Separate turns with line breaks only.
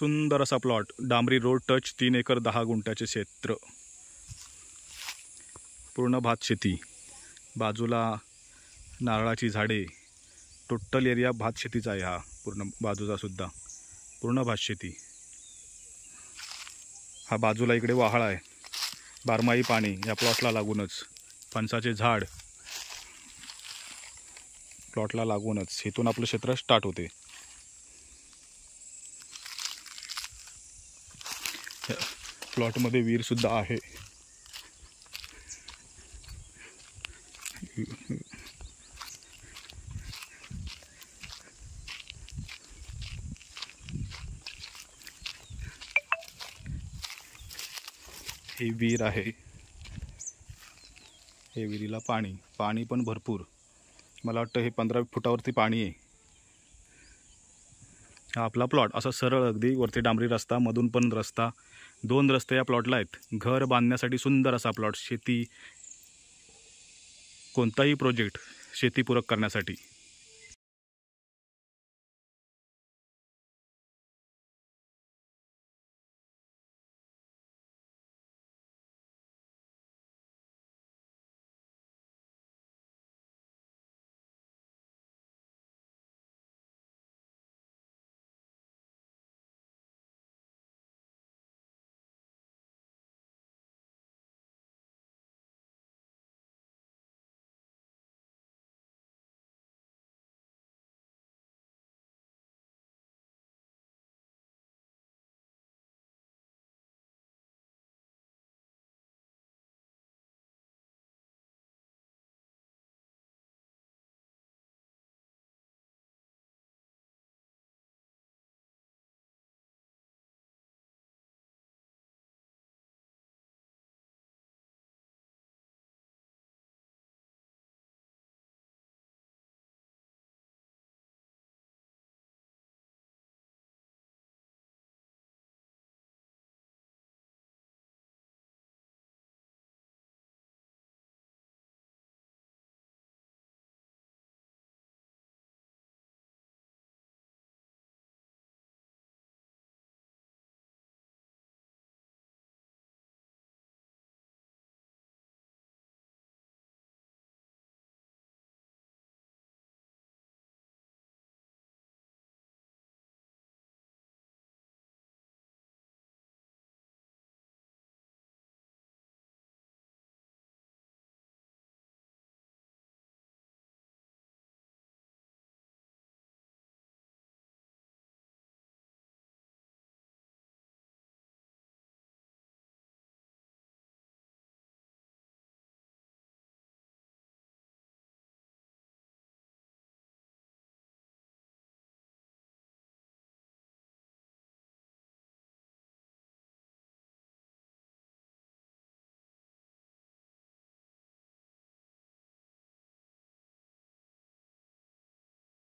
सुंदर असा प्लॉट, डांबरी रोड टच, 3 एकर 10 गुंठ्याचे क्षेत्र, पूर्ण भात शेती, बाजूला नारळाची झाडे, टोटल एरिया भात शेतीचा आहे हा पूर्ण, बाजूचा सुद्धा पूर्ण भात शेती। हा बाजूला इकडे वाहळा आहे, बारमाही पाणी या प्लॉटला लागूनच, फणसाचे झाड प्लॉटला लागूनच, इथून आपलं क्षेत्र स्टार्ट होते। प्लॉटमध्ये विहीर सुद्धा आहे। ही विहीर आहे, हे विहिरीला पाणी पण भरपूर, मला वाटतं हे 15 फुटावरती पाणी आहे। हा आपला प्लॉट असा सरळ अगदी, वरती डांबरी रस्ता, मधून पण रस्ता, 2 रस्ते या प्लॉटला आहेत। घर बांधण्यासाठी सुंदर असा प्लॉट, शेती कोणताही प्रोजेक्ट शेतीपूरक करण्यासाठी।